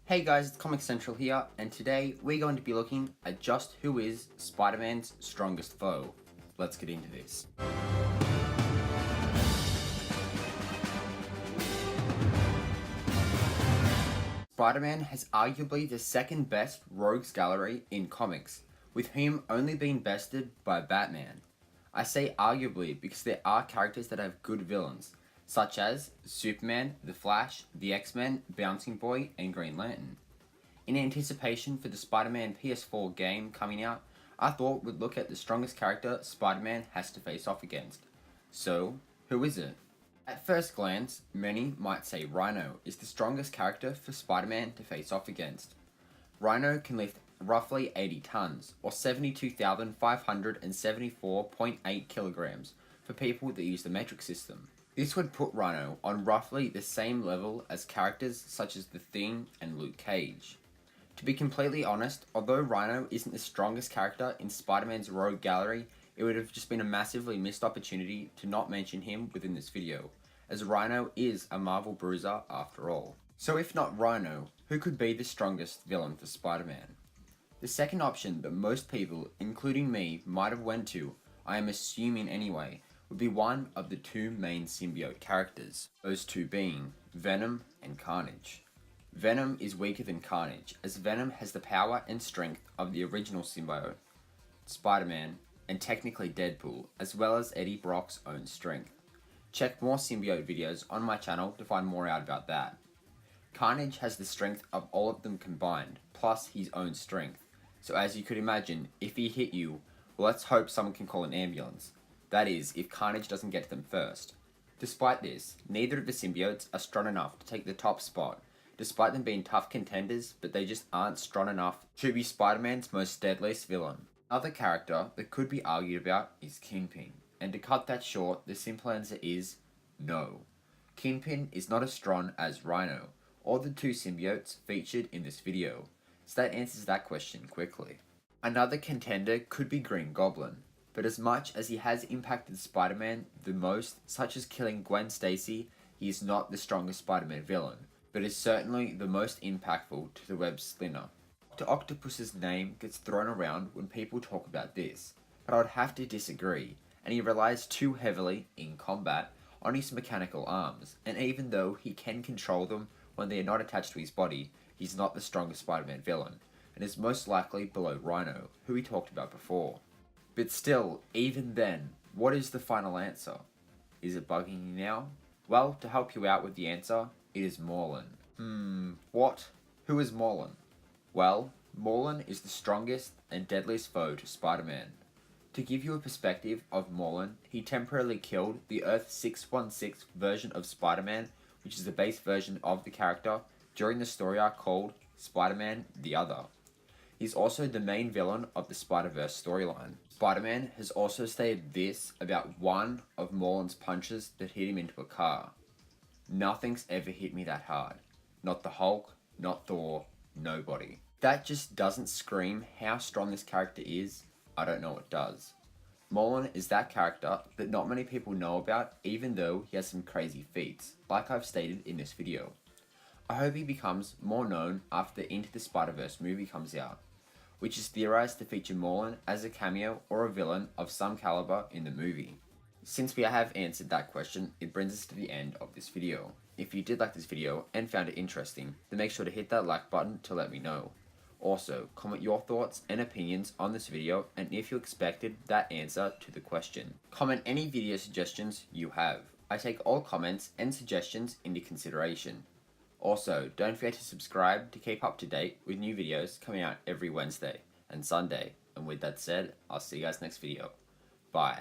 Hey guys, it's Comic Central here, and today we're going to be looking at just who is Spider-Man's strongest foe. Let's get into this. Spider-Man has arguably the second best rogues gallery in comics, with him only being bested by Batman. I say arguably because there are characters that have good villains, such as Superman, The Flash, the X-Men, Bouncing Boy, and Green Lantern. In anticipation for the Spider-Man PS4 game coming out, I thought we'd look at the strongest character Spider-Man has to face off against. So, who is it? At first glance, many might say Rhino is the strongest character for Spider-Man to face off against. Rhino can lift roughly 80 tons, or 72,574.8 kilograms, for people that use the metric system. This would put Rhino on roughly the same level as characters such as The Thing and Luke Cage. To be completely honest, although Rhino isn't the strongest character in Spider-Man's rogue gallery, it would have just been a massively missed opportunity to not mention him within this video, as Rhino is a Marvel bruiser after all. So if not Rhino, who could be the strongest villain for Spider-Man? The second option that most people, including me, might have went to, I am assuming anyway, would be one of the two main symbiote characters, those two being Venom and Carnage. Venom is weaker than Carnage, as Venom has the power and strength of the original symbiote, Spider-Man, and technically Deadpool, as well as Eddie Brock's own strength. Check more symbiote videos on my channel to find more out about that. Carnage has the strength of all of them combined, plus his own strength. So as you could imagine, if he hit you, well, let's hope someone can call an ambulance. That is, if Carnage doesn't get to them first. Despite this, neither of the symbiotes are strong enough to take the top spot, despite them being tough contenders, but they just aren't strong enough to be Spider-Man's most deadliest villain. Another character that could be argued about is Kingpin, and to cut that short, the simple answer is no. Kingpin is not as strong as Rhino, or the two symbiotes featured in this video, so that answers that question quickly. Another contender could be Green Goblin, but as much as he has impacted Spider-Man the most, such as killing Gwen Stacy, he is not the strongest Spider-Man villain, but is certainly the most impactful to the web splinter. Dr. Octopus's name gets thrown around when people talk about this, but I would have to disagree, and he relies too heavily, in combat, on his mechanical arms, and even though he can control them when they are not attached to his body, he's not the strongest Spider-Man villain, and is most likely below Rhino, who we talked about before. But still, even then, what is the final answer? Is it bugging you now? Well, to help you out with the answer, it is Morlun. What? Who is Morlun? Well, Morlun is the strongest and deadliest foe to Spider-Man. To give you a perspective of Morlun, he temporarily killed the Earth-616 version of Spider-Man, which is the base version of the character, during the story arc called Spider-Man the Other. He's also the main villain of the Spider-Verse storyline. Spider-Man has also stated this about one of Morlun's punches that hit him into a car. Nothing's ever hit me that hard. Not the Hulk, not Thor, nobody. That just doesn't scream how strong this character is. I don't know what does. Morlun is that character that not many people know about, even though he has some crazy feats, like I've stated in this video. I hope he becomes more known after the Into the Spider-Verse movie comes out, which is theorized to feature Morlun as a cameo or a villain of some caliber in the movie. Since we have answered that question, it brings us to the end of this video. If you did like this video and found it interesting, then make sure to hit that like button to let me know. Also, comment your thoughts and opinions on this video and if you expected that answer to the question. Comment any video suggestions you have. I take all comments and suggestions into consideration. Also, don't forget to subscribe to keep up to date with new videos coming out every Wednesday and Sunday. And with that said, I'll see you guys next video. Bye.